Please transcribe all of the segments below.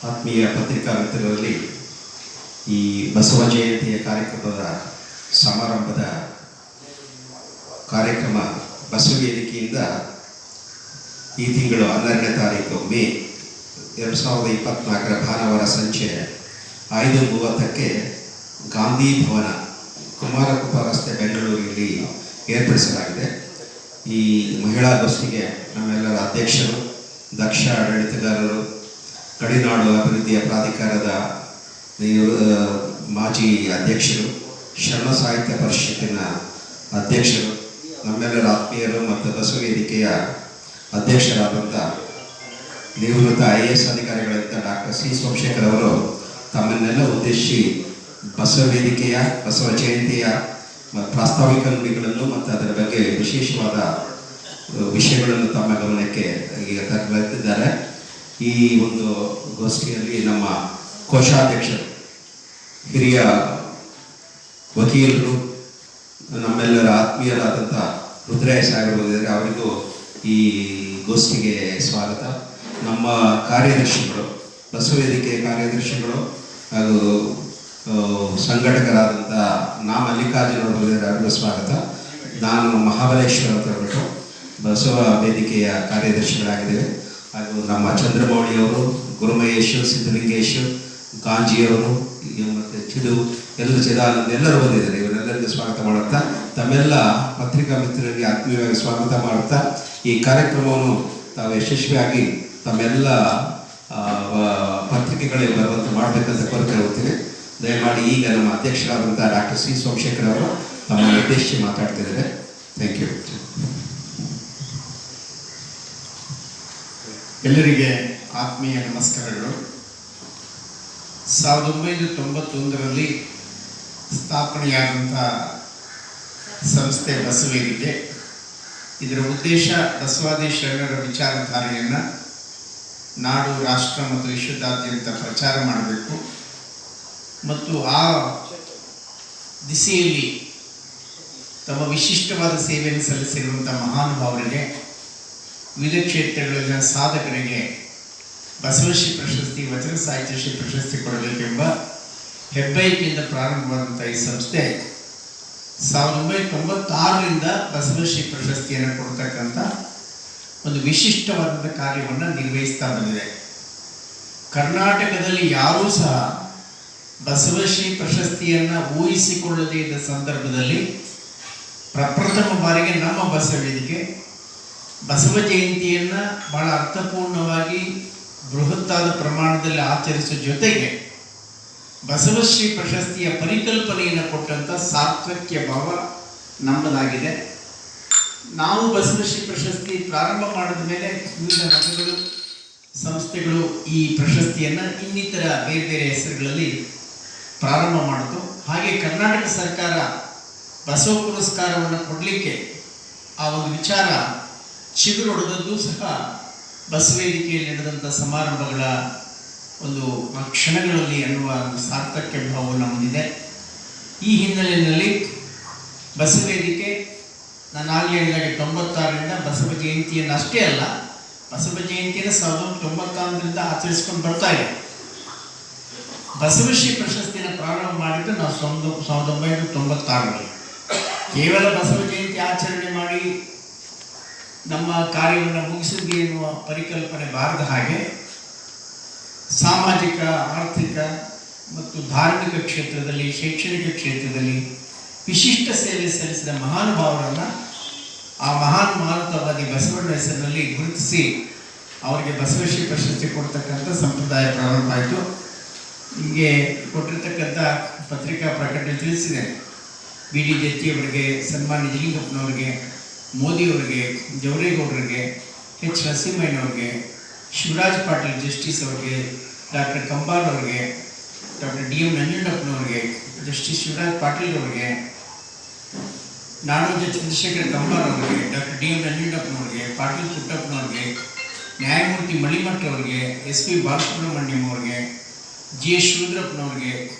ಆತ್ಮೀಯ ಪತ್ರಿಕಾ ಮಿತ್ರರಲ್ಲಿ ಈ ಬಸವ ಜಯಂತಿಯ ಕಾರ್ಯಕ್ರಮದ ಸಮಾರಂಭದ ಕಾರ್ಯಕ್ರಮ ಬಸವ ವೇದಿಕೆಯಿಂದ ಈ ತಿಂಗಳು 12ನೇ ತಾರೀಕು ಮೇ 2024 ಭಾನುವಾರ ಸಂಜೆ 5:30ಕ್ಕೆ ಗಾಂಧಿ ಭವನ ಕುಮಾರಕೃಪಾ ರಸ್ತೆ ಬೆಂಗಳೂರಿನಲ್ಲಿ ಏರ್ಪಡಿಸಲಾಗಿದೆ. ಈ ಮಹಿಳಾ ಗೋಷ್ಠಿಗೆ ನಮ್ಮೆಲ್ಲರ ಅಧ್ಯಕ್ಷರು, ದಕ್ಷ ಆಡಳಿತಗಾರರು, ಗಡಿನಾಡು ಅಭಿವೃದ್ಧಿಯ ಪ್ರಾಧಿಕಾರದ ಮಾಜಿ ಅಧ್ಯಕ್ಷರು, ಶರಣ ಸಾಹಿತ್ಯ ಪರಿಷತ್ತಿನ ಅಧ್ಯಕ್ಷರು, ನಮ್ಮೆಲ್ಲರ ಆತ್ಮೀಯರು ಮತ್ತು ಬಸವ ವೇದಿಕೆಯ ಅಧ್ಯಕ್ಷರಾದಂಥ ನಿವೃತ್ತ IAS ಅಧಿಕಾರಿಗಳಾದ ಡಾಕ್ಟರ್ ಸಿ ಸೋಮಶೇಖರ್ ಅವರು ತಮ್ಮನ್ನೆಲ್ಲ ಉದ್ದೇಶಿಸಿ ಬಸವ ವೇದಿಕೆಯ ಬಸವ ಜಯಂತಿಯ ಪ್ರಾಸ್ತಾವಿಕ ನುಡಿಗಳನ್ನು ಮತ್ತು ಅದರ ಬಗ್ಗೆ ವಿಶೇಷವಾದ ವಿಷಯಗಳನ್ನು ತಮ್ಮ ಗಮನಕ್ಕೆ ಈಗ ತರಲಾಗುತ್ತಿದ್ದಾರೆ. ಈ ಒಂದು ಗೋಷ್ಠಿಯಲ್ಲಿ ನಮ್ಮ ಕೋಶಾಧ್ಯಕ್ಷರು, ಹಿರಿಯ ವಕೀಲರು, ನಮ್ಮೆಲ್ಲರ ಆತ್ಮೀಯರಾದಂಥ ರುದ್ರಯ್ಯ ಸಾಹೇಬರು ಬಂದಿದ್ದಾರೆ. ಅವರಿಗೂ ಈ ಗೋಷ್ಠಿಗೆ ಸ್ವಾಗತ. ನಮ್ಮ ಕಾರ್ಯದರ್ಶಿಗಳು, ಬಸವ ವೇದಿಕೆಯ ಕಾರ್ಯದರ್ಶಿಗಳು ಹಾಗೂ ಸಂಘಟಕರಾದಂಥ ಮಲ್ಲಿಕಾರ್ಜುನ ಅವರು ಬಂದಿದ್ದಾರೆ. ಅವರಿಗೂ ಸ್ವಾಗತ. ನಾನು ಮಹಾಬಲೇಶ್ವರ ಅಂತ ಹೇಳ್ಬಿಟ್ಟು ಬಸವ ವೇದಿಕೆಯ ಕಾರ್ಯದರ್ಶಿಗಳಾಗಿದ್ದೇವೆ. ಹಾಗೂ ನಮ್ಮ ಚಂದ್ರಮೌಳಿಯವರು, ಗುರುಮಹೇಶು, ಸಿದ್ಧಲಿಂಗೇಶು, ಗಾಂಜಿಯವರು ಮತ್ತು ಚಿದಾನಂದ್ ಎಲ್ಲರೂ ಬಂದಿದ್ದಾರೆ. ಇವರೆಲ್ಲರಿಗೂ ಸ್ವಾಗತ ಮಾಡುತ್ತಾ ತಮ್ಮೆಲ್ಲ ಪತ್ರಿಕಾ ಮಿತ್ರರಿಗೆ ಆತ್ಮೀಯವಾಗಿ ಸ್ವಾಗತ ಮಾಡುತ್ತಾ ಈ ಕಾರ್ಯಕ್ರಮವನ್ನು ತಾವು ಯಶಸ್ವಿಯಾಗಿ ತಮ್ಮೆಲ್ಲ ಪತ್ರಿಕೆಗಳಿಗೆ ಬರುವಂತೆ ಮಾಡಬೇಕಂತ ಕೋರಿಕೊಳ್ಳುತ್ತೇವೆ. ದಯಮಾಡಿ ಈಗ ನಮ್ಮ ಅಧ್ಯಕ್ಷರಾದಂಥ ಡಾಕ್ಟರ್ ಸಿ ಸೋಮಶೇಖರ್ ಅವರು ತಮ್ಮನ್ನು ಉದ್ದೇಶಿಸಿ ಮಾತಾಡ್ತಿದ್ದಾರೆ. Thank you. ಎಲ್ಲರಿಗೆ ಆತ್ಮೀಯ ನಮಸ್ಕಾರಗಳು. 1991ರಲ್ಲಿ ಸ್ಥಾಪನೆಯಾದಂಥ ಸಂಸ್ಥೆ ಬಸವ ವೇದಿಕೆ. ಇದರ ಉದ್ದೇಶ ಬಸವಾದಿ ಶರಣರ ವಿಚಾರಧಾರೆಯನ್ನು ನಾಡು, ರಾಷ್ಟ್ರ ಮತ್ತು ವಿಶ್ವದಾದ್ಯಂತ ಪ್ರಚಾರ ಮಾಡಬೇಕು ಮತ್ತು ಆ ದಿಸೆಯಲ್ಲಿ ತಮ್ಮ ವಿಶಿಷ್ಟವಾದ ಸೇವೆಯನ್ನು ಸಲ್ಲಿಸಿರುವಂಥ ಮಹಾನುಭಾವರಿಗೆ, ವಿವಿಧ ಕ್ಷೇತ್ರಗಳಲ್ಲಿನ ಸಾಧಕರಿಗೆ ಬಸವಶ್ರೀ ಪ್ರಶಸ್ತಿ, ವಚನ ಸಾಹಿತ್ಯ ಶ್ರೀ ಪ್ರಶಸ್ತಿ ಕೊಡಬೇಕೆಂಬ ಹೆಬ್ಬಯಕೆಯಿಂದ ಪ್ರಾರಂಭವಾದಂಥ ಈ ಸಂಸ್ಥೆ 1996ರಿಂದ ಬಸವಶ್ರೀ ಪ್ರಶಸ್ತಿಯನ್ನು ಕೊಡ್ತಕ್ಕಂಥ ಒಂದು ವಿಶಿಷ್ಟವಾದಂಥ ಕಾರ್ಯವನ್ನು ನಿರ್ವಹಿಸ್ತಾ ಬಂದಿದೆ. ಕರ್ನಾಟಕದಲ್ಲಿ ಯಾರೂ ಸಹ ಬಸವಶ್ರೀ ಪ್ರಶಸ್ತಿಯನ್ನು ಊಹಿಸಿಕೊಳ್ಳದೇ ಇದ್ದ ಸಂದರ್ಭದಲ್ಲಿ ಪ್ರಪ್ರಥಮ ಬಾರಿಗೆ ನಮ್ಮ ಬಸವ ವೇದಿಕೆ ಬಸವ ಜಯಂತಿಯನ್ನು ಬಹಳ ಅರ್ಥಪೂರ್ಣವಾಗಿ ಬೃಹತ್ತಾದ ಪ್ರಮಾಣದಲ್ಲಿ ಆಚರಿಸುವ ಜೊತೆಗೆ ಬಸವಶ್ರೀ ಪ್ರಶಸ್ತಿಯ ಪರಿಕಲ್ಪನೆಯನ್ನು ಕೊಟ್ಟಂಥ ಸಾರ್ಥಕ್ಯ ಭಾವ ನಮ್ಮದಾಗಿದೆ. ನಾವು ಬಸವಶ್ರೀ ಪ್ರಶಸ್ತಿ ಪ್ರಾರಂಭ ಮಾಡಿದ ಮೇಲೆ ವಿವಿಧ ಮಠಗಳು, ಸಂಸ್ಥೆಗಳು ಈ ಪ್ರಶಸ್ತಿಯನ್ನು ಇನ್ನಿತರ ಬೇರೆ ಬೇರೆ ಹೆಸರುಗಳಲ್ಲಿ ಪ್ರಾರಂಭ ಮಾಡಿತು. ಹಾಗೆ ಕರ್ನಾಟಕ ಸರ್ಕಾರ ಬಸವ ಪುರಸ್ಕಾರವನ್ನು ಕೊಡಲಿಕ್ಕೆ ಆ ಒಂದು ವಿಚಾರ ಚಿಗುರೊಡೆದದ್ದು ಸಹ ಬಸವ ವೇದಿಕೆಯಲ್ಲಿ ನಡೆದಂಥ ಸಮಾರಂಭಗಳ ಒಂದು ಕ್ಷಣಗಳಲ್ಲಿ ಅನ್ನುವ ಒಂದು ಸಾರ್ಥಕ್ಯ ಭಾವವನ್ನು ಹೊಂದಿದೆ. ಈ ಹಿನ್ನೆಲೆಯಲ್ಲಿ ಬಸವ ವೇದಿಕೆ ನಾನು ಆಗಲೇ ಹೇಳಿದಾಗೆ 96ರಿಂದ ಬಸವ ಜಯಂತಿಯನ್ನು ಅಷ್ಟೇ ಅಲ್ಲ, ಬಸವ ಜಯಂತಿಯನ್ನು 1991ರಿಂದ ಆಚರಿಸ್ಕೊಂಡು ಬರ್ತಾ ಇದೆ. ಬಸವಶ್ರೀ ಪ್ರಶಸ್ತಿಯನ್ನು ಪ್ರಾರಂಭ ಮಾಡಿದ್ದು ನಾವು 1996ರಲ್ಲಿ. ಕೇವಲ ಬಸವ ಜಯಂತಿ ಆಚರಣೆ ಮಾಡಿ ನಮ್ಮ ಕಾರ್ಯವನ್ನು ಮುಗಿಸಿದ್ವಿ ಎನ್ನುವ ಪರಿಕಲ್ಪನೆ ಬಾರದ ಹಾಗೆ ಸಾಮಾಜಿಕ, ಆರ್ಥಿಕ ಮತ್ತು ಧಾರ್ಮಿಕ ಕ್ಷೇತ್ರದಲ್ಲಿ, ಶೈಕ್ಷಣಿಕ ಕ್ಷೇತ್ರದಲ್ಲಿ ವಿಶಿಷ್ಟ ಸೇವೆ ಸಲ್ಲಿಸಿದ ಮಹಾನುಭಾವರನ್ನು ಆ ಮಹಾನ್ ಮಾನವತಾವಾದಿ ಬಸವಣ್ಣ ಹೆಸರಿನಲ್ಲಿ ಗುರುತಿಸಿ ಅವರಿಗೆ ಬಸವಶ್ರೀ ಪ್ರಶಸ್ತಿ ಕೊಡ್ತಕ್ಕಂಥ ಸಂಪ್ರದಾಯ ಪ್ರಾರಂಭ ಆಯಿತು. ಹೀಗೆ ಕೊಟ್ಟಿರ್ತಕ್ಕಂಥ ಪತ್ರಿಕಾ ಪ್ರಕಟಣೆ ತಿಳಿಸಿದ್ದೇನೆ. BD ಜತ್ತಿಯವರಿಗೆ, ಸನ್ಮಾನ್ಯ ನಿಜಲಿಂಗಪ್ಪನವರಿಗೆ, ಮೋದಿಯವರಿಗೆ, ಜವರೇಗೌಡರಿಗೆ, H ನರಸಿಂಹಯ್ಯನವ್ರಿಗೆ, ಶಿವರಾಜ್ ಪಾಟೀಲ್ ಜಸ್ಟಿಸ್ ಅವರಿಗೆ, ಡಾಕ್ಟರ್ ಕಂಬಾರ್ ಅವರಿಗೆ, ಡಾಕ್ಟರ್ DM ನಂಜುಂಡಪ್ಪನವರಿಗೆ, ಜಸ್ಟಿಸ್ ಶಿವರಾಜ್ ಪಾಟೀಲ್ ಅವರಿಗೆ, ನಾಡೋಜ ಚಂದ್ರಶೇಖರ್ ಕಂಬಾರ್ ಅವರಿಗೆ, ಡಾಕ್ಟರ್ DM ನಂಜುಂಡಪ್ಪನವರಿಗೆ, ಪಾಟೀಲ್ ಪುಟ್ಟಪ್ಪನವ್ರಿಗೆ, ನ್ಯಾಯಮೂರ್ತಿ ಮಳಿಮಠ್ ಅವರಿಗೆ, SP ಬಾಲಸುಬ್ರಹ್ಮಣ್ಯಂ ಅವರಿಗೆ, GS ರುದ್ರಪ್ಪನವ್ರಿಗೆ,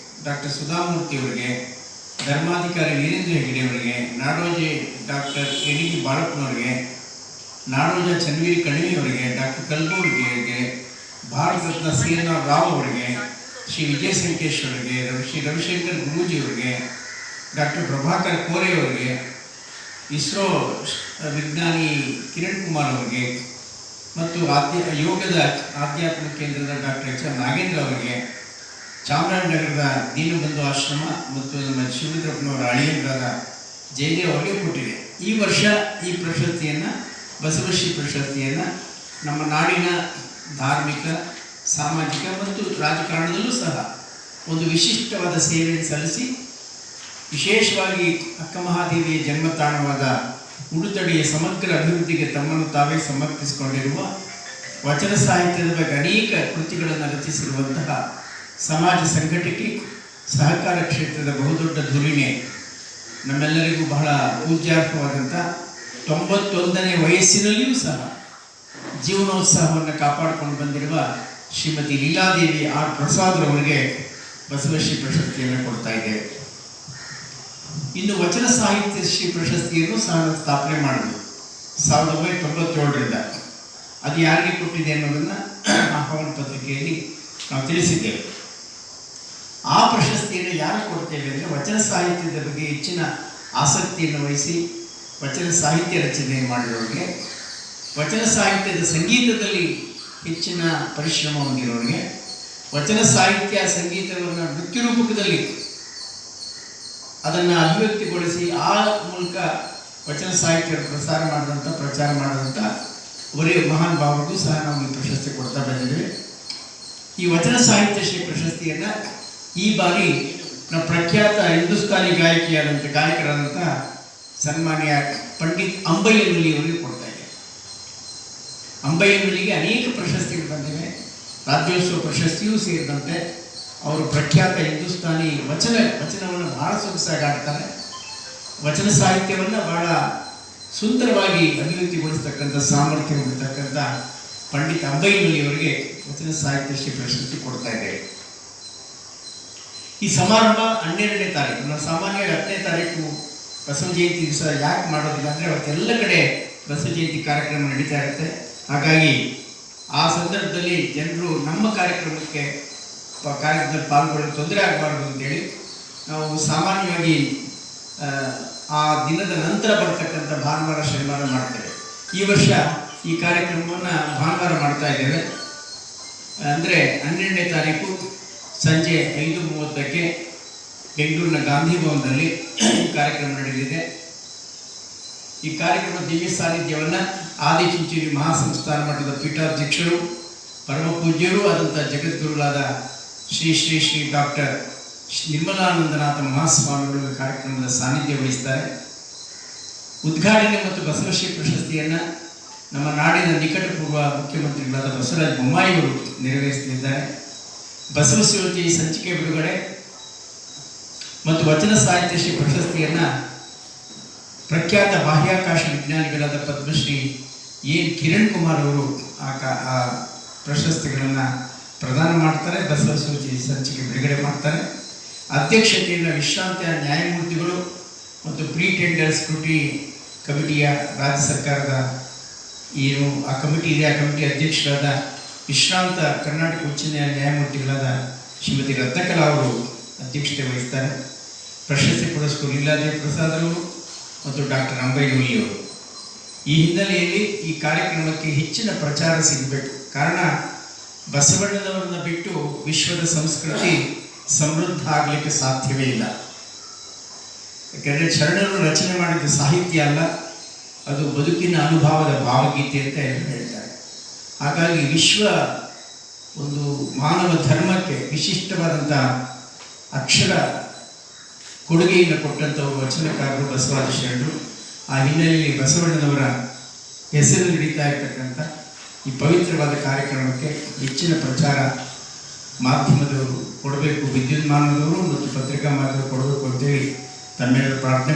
ಡಾಕ್ಟರ್ ಸುಧಾಮೂರ್ತಿ ಅವರಿಗೆ, ಧರ್ಮಾಧಿಕಾರಿ ವೀರೇಂದ್ರ ಹೆಗಡೆ ಅವರಿಗೆ, ನಾಡೋಜಿ ಡಾಕ್ಟರ್ ಎಣಿಗಿ ಬಾಳಪ್ಪನವರಿಗೆ, ನಾಡೋಜ ಚನ್ನವೀರ್ ಕಣಿವೆಯವರಿಗೆ, ಡಾಕ್ಟರ್ ಕಲ್ಬೂರ್ಗಿಯವರಿಗೆ, ಭಾರತ ರತ್ನ CNR ರಾವ್ ಅವರಿಗೆ, ಶ್ರೀ ವಿಜಯ ಸಂಕೇಶ್ ಅವರಿಗೆ, ಶ್ರೀ ರವಿಶಂಕರ್ ಗುರೂಜಿ ಅವರಿಗೆ, ಡಾಕ್ಟರ್ ಪ್ರಭಾಕರ್ ಕೋರೆ ಅವರಿಗೆ, ಇಸ್ರೋ ವಿಜ್ಞಾನಿ ಕಿರಣ್ ಕುಮಾರ್ ಅವರಿಗೆ ಮತ್ತು ಯೋಗದ ಆಧ್ಯಾತ್ಮಿಕ ಕೇಂದ್ರದ ಡಾಕ್ಟರ್ HR ನಾಗೇಂದ್ರ ಅವರಿಗೆ, ಚಾಮರಾಜನಗರದ ದೀನಬಂಧು ಆಶ್ರಮ ಮತ್ತು ನಮ್ಮ ಶಿವರುದ್ರಪ್ಪನವರ ಅಳಿಯಂದ್ರಾದ ಜಯದೇವ್ ಅವರಿಗೆ ಕೊಟ್ಟಿದೆ. ಈ ವರ್ಷ ಈ ಪ್ರಶಸ್ತಿಯನ್ನು, ಬಸವಶ್ರೀ ಪ್ರಶಸ್ತಿಯನ್ನು ನಮ್ಮ ನಾಡಿನ ಧಾರ್ಮಿಕ, ಸಾಮಾಜಿಕ ಮತ್ತು ರಾಜಕಾರಣದಲ್ಲೂ ಸಹ ಒಂದು ವಿಶಿಷ್ಟವಾದ ಸೇವೆಯನ್ನು ಸಲ್ಲಿಸಿ ವಿಶೇಷವಾಗಿ ಅಕ್ಕ ಮಹಾದೇವಿಯ ಜನ್ಮತಾಣವಾದ ಉಡುತಡಿಯ ಸಮಗ್ರ ಅಭಿವೃದ್ಧಿಗೆ ತಮ್ಮನ್ನು ತಾವೇ ಸಮರ್ಪಿಸಿಕೊಂಡಿರುವ, ವಚನ ಸಾಹಿತ್ಯದ ಬಗ್ಗೆ ಅನೇಕ ಕೃತಿಗಳನ್ನು ರಚಿಸಿರುವಂತಹ ಸಮಾಜ ಸಂಘಟಕಿ, ಸಹಕಾರ ಕ್ಷೇತ್ರದ ಬಹುದೊಡ್ಡ ಧುರೀಣೆ, ನಮ್ಮೆಲ್ಲರಿಗೂ ಬಹಳ ಪೂಜ್ಯಾರ್ಹವಾದಂಥ 91ನೇ ವಯಸ್ಸಿನಲ್ಲಿಯೂ ಸಹ ಜೀವನೋತ್ಸಾಹವನ್ನು ಕಾಪಾಡಿಕೊಂಡು ಬಂದಿರುವ ಶ್ರೀಮತಿ ಲೀಲಾದೇವಿ R ಪ್ರಸಾದ್ ಅವರಿಗೆ ಬಸವಶ್ರೀ ಪ್ರಶಸ್ತಿಯನ್ನು ಕೊಡ್ತಾ ಇದ್ದೇವೆ. ಇನ್ನು ವಚನ ಸಾಹಿತ್ಯ ಶ್ರೀ ಪ್ರಶಸ್ತಿಯನ್ನು ಸಹ ಸ್ಥಾಪನೆ ಮಾಡಿದ್ವಿ 1997ರಿಂದ. ಅದು ಯಾರಿಗೆ ಕೊಟ್ಟಿದೆ ಅನ್ನೋದನ್ನು ಆಹ್ವಾನ ಪತ್ರಿಕೆಯಲ್ಲಿ ನಾವು ತಿಳಿಸಿದ್ದೇವೆ. ಆ ಪ್ರಶಸ್ತಿಯನ್ನು ಯಾರು ಕೊಡ್ತೇವೆ ಅಂದರೆ, ವಚನ ಸಾಹಿತ್ಯದ ಬಗ್ಗೆ ಹೆಚ್ಚಿನ ಆಸಕ್ತಿಯನ್ನು ವಹಿಸಿ ವಚನ ಸಾಹಿತ್ಯ ರಚನೆ ಮಾಡಿರೋರಿಗೆ, ವಚನ ಸಾಹಿತ್ಯದ ಸಂಗೀತದಲ್ಲಿ ಹೆಚ್ಚಿನ ಪರಿಶ್ರಮ ಹೊಂದಿರೋರಿಗೆ, ವಚನ ಸಾಹಿತ್ಯ ಸಂಗೀತವನ್ನು ನೃತ್ಯ ರೂಪಕದಲ್ಲಿ ಅದನ್ನು ಅಭಿವ್ಯಕ್ತಿಗೊಳಿಸಿ ಆ ಮೂಲಕ ವಚನ ಸಾಹಿತ್ಯ ಪ್ರಚಾರ ಮಾಡಿದಂಥ ಒರೇ ಮಹಾನ್ ಭಾವರಿಗೂ ಸಹ ನಾವು ಈ ಪ್ರಶಸ್ತಿ ಕೊಡ್ತಾ ಬಂದಿದ್ದೇವೆ. ಈ ವಚನ ಸಾಹಿತ್ಯ ಶ್ರೀ ಪ್ರಶಸ್ತಿಯನ್ನು ಈ ಬಾರಿ ನಮ್ಮ ಪ್ರಖ್ಯಾತ ಹಿಂದೂಸ್ತಾನಿ ಗಾಯಕರಾದಂಥ ಸನ್ಮಾನ್ಯ ಪಂಡಿತ್ ಅಂಬಯ್ಯನುಲಿ ಅವರಿಗೆ ಕೊಡ್ತಾ ಇದ್ದೇವೆ. ಅಂಬಯ್ಯನುಲಿಗೆ ಅನೇಕ ಪ್ರಶಸ್ತಿಗಳು ಬಂದಿವೆ, ರಾಜ್ಯೋತ್ಸವ ಪ್ರಶಸ್ತಿಯೂ ಸೇರಿದಂತೆ. ಅವರು ಪ್ರಖ್ಯಾತ ಹಿಂದೂಸ್ತಾನಿ ವಚನವನ್ನು ಬಹಳ ಸೊಗಸಾಗಿ ಆಡ್ತಾರೆ. ವಚನ ಸಾಹಿತ್ಯವನ್ನು ಬಹಳ ಸುಂದರವಾಗಿ ಅಭಿವೃದ್ಧಿಗೊಳಿಸ್ತಕ್ಕಂಥ ಸಾಮರ್ಥ್ಯ ಹೊಂದಿರತಕ್ಕಂಥ ಪಂಡಿತ್ ಅಂಬಯ್ಯನುಲಿ ಅವರಿಗೆ ವಚನ ಸಾಹಿತ್ಯ ಶ್ರೀ ಪ್ರಶಸ್ತಿ ಕೊಡ್ತಾ ಇದ್ದೇವೆ. ಈ ಸಮಾರಂಭ 12ನೇ ತಾರೀಕು. ನಾವು ಸಾಮಾನ್ಯ 10ನೇ ತಾರೀಕು ಬಸವ ಜಯಂತಿ ದಿವಸ ಯಾಕೆ ಮಾಡೋದಿಲ್ಲ ಅಂದರೆ, ಅವತ್ತೆಲ್ಲ ಕಡೆ ಬಸವ ಜಯಂತಿ ಕಾರ್ಯಕ್ರಮ ನಡೀತಾ ಇರುತ್ತೆ. ಹಾಗಾಗಿ ಆ ಸಂದರ್ಭದಲ್ಲಿ ಜನರು ನಮ್ಮ ಕಾರ್ಯಕ್ರಮದಲ್ಲಿ ಪಾಲ್ಗೊಳ್ಳಲು ತೊಂದರೆ ಆಗಬಾರ್ದು ಅಂತೇಳಿ ನಾವು ಸಾಮಾನ್ಯವಾಗಿ ಆ ದಿನದ ನಂತರ ಬರ್ತಕ್ಕಂಥ ಭಾನುವಾರ, ಶನಿವಾರ ಮಾಡ್ತೇವೆ. ಈ ವರ್ಷ ಈ ಕಾರ್ಯಕ್ರಮವನ್ನು ಭಾನುವಾರ ಮಾಡ್ತಾ ಇದ್ದೇವೆ. ಅಂದರೆ 12ನೇ ತಾರೀಕು ಸಂಜೆ 5:30ಕ್ಕೆ ಬೆಂಗಳೂರಿನ ಗಾಂಧಿ ಭವನದಲ್ಲಿ ಕಾರ್ಯಕ್ರಮ ನಡೆಯಲಿದೆ. ಈ ಕಾರ್ಯಕ್ರಮ ದಿವ್ಯ ಸಾನ್ನಿಧ್ಯವನ್ನು ಆದಿಚುಂಚನಗಿರಿ ಮಹಾಸಂಸ್ಥಾನ ಮಠದ ಪೀಠಾಧ್ಯಕ್ಷರು, ಪರಮ ಪೂಜ್ಯರು ಆದಂಥ ಜಗದ್ಗುರುಗಳಾದ ಶ್ರೀ ಶ್ರೀ ಶ್ರೀ ಡಾಕ್ಟರ್ ನಿರ್ಮಲಾನಂದನಾಥ ಮಹಾಸ್ವಾಮಿಗಳು ಕಾರ್ಯಕ್ರಮದ ಸಾನ್ನಿಧ್ಯ ವಹಿಸ್ತಾರೆ. ಉದ್ಘಾಟನೆ ಮತ್ತು ಬಸವಶ್ರೀ ಪ್ರಶಸ್ತಿಯನ್ನು ನಮ್ಮ ನಾಡಿನ ನಿಕಟಪೂರ್ವ ಮುಖ್ಯಮಂತ್ರಿಗಳಾದ ಬಸವರಾಜ ಬೊಮ್ಮಾಯಿಯವರು ನೆರವೇರಿಸಲಿದ್ದಾರೆ. ಬಸವ ಶಿವಜಿ ಸಂಚಿಕೆ ಬಿಡುಗಡೆ ಮತ್ತು ವಚನ ಸಾಹಿತ್ಯ ಶ್ರೀ ಪ್ರಶಸ್ತಿಯನ್ನು ಪ್ರಖ್ಯಾತ ಬಾಹ್ಯಾಕಾಶ ವಿಜ್ಞಾನಿಗಳಾದ ಪದ್ಮಶ್ರೀ ಕಿರಣ್ ಕುಮಾರ್ ಅವರು ಆ ಪ್ರಶಸ್ತಿಗಳನ್ನು ಪ್ರದಾನ ಮಾಡ್ತಾರೆ. ಬಸವ ಶಿವಜಿ ಸಂಚಿಕೆ ಬಿಡುಗಡೆ ಮಾಡ್ತಾರೆ. ಅಧ್ಯಕ್ಷತೆಯನ್ನು ವಿಶ್ರಾಂತ ನ್ಯಾಯಮೂರ್ತಿಗಳು ಮತ್ತು ಪ್ರೀ ಟೆಂಡರ್ ಸ್ಕ್ರೂಟಿ ಕಮಿಟಿಯ ರಾಜ್ಯ ಸರ್ಕಾರದ ಏನು ಆ ಕಮಿಟಿ ಇದೆ, ಆ ಕಮಿಟಿ ಅಧ್ಯಕ್ಷರಾದ ವಿಶ್ರಾಂತ ಕರ್ನಾಟಕ ಉಚ್ಚ ನ್ಯಾಯಮೂರ್ತಿಗಳಾದ ಶ್ರೀಮತಿ ರತ್ನಕಲಾ ಅವರು ಅಧ್ಯಕ್ಷತೆ ವಹಿಸ್ತಾರೆ. ಪ್ರಶಸ್ತಿ ಪುರಸ್ಕೃತ ಲೀಲಾದೇವಿ ಪ್ರಸಾದ್ ಅವರು ಮತ್ತು ಡಾಕ್ಟರ್ ಅಂಬಯ್ಯನುಲಿ ಅವರು. ಈ ಹಿನ್ನೆಲೆಯಲ್ಲಿ ಈ ಕಾರ್ಯಕ್ರಮಕ್ಕೆ ಹೆಚ್ಚಿನ ಪ್ರಚಾರ ಸಿಗಬೇಕು. ಕಾರಣ, ಬಸವಣ್ಣನವರನ್ನ ಬಿಟ್ಟು ವಿಶ್ವದ ಸಂಸ್ಕೃತಿ ಸಮೃದ್ಧ ಆಗಲಿಕ್ಕೆ ಸಾಧ್ಯವೇ ಇಲ್ಲ. ಯಾಕೆಂದರೆ ಶರಣರು ರಚನೆ ಮಾಡಿದ ಸಾಹಿತ್ಯ ಅಲ್ಲ, ಅದು ಬದುಕಿನ ಅನುಭವದ ಭಾವಗೀತೆ ಅಂತ ಎಲ್ಲರೂ ಹೇಳ್ತಾರೆ. ಹಾಗಾಗಿ ವಿಶ್ವ ಒಂದು ಮಾನವ ಧರ್ಮಕ್ಕೆ ವಿಶಿಷ್ಟವಾದಂಥ ಅಕ್ಷರ ಕೊಡುಗೆಯನ್ನು ಕೊಟ್ಟಂಥವರು ವಚನಕಾರರು ಬಸವಾದಿ ಶರಣರು. ಆ ಹಿನ್ನೆಲೆಯಲ್ಲಿ ಬಸವಣ್ಣನವರ ಹೆಸರು ನಡೀತಾ ಇರ್ತಕ್ಕಂಥ ಈ ಪವಿತ್ರವಾದ ಕಾರ್ಯಕ್ರಮಕ್ಕೆ ಹೆಚ್ಚಿನ ಪ್ರಚಾರ ಮಾಧ್ಯಮದವರು ಕೊಡಬೇಕು, ವಿದ್ಯುನ್ಮಾನದವರು ಮತ್ತು ಪತ್ರಿಕಾ ಮಾಧ್ಯಮದವರು ಕೊಡಬೇಕು ಅಂತೇಳಿ ತಮ್ಮೆಲ್ಲರೂ ಪ್ರಾರ್ಥನೆ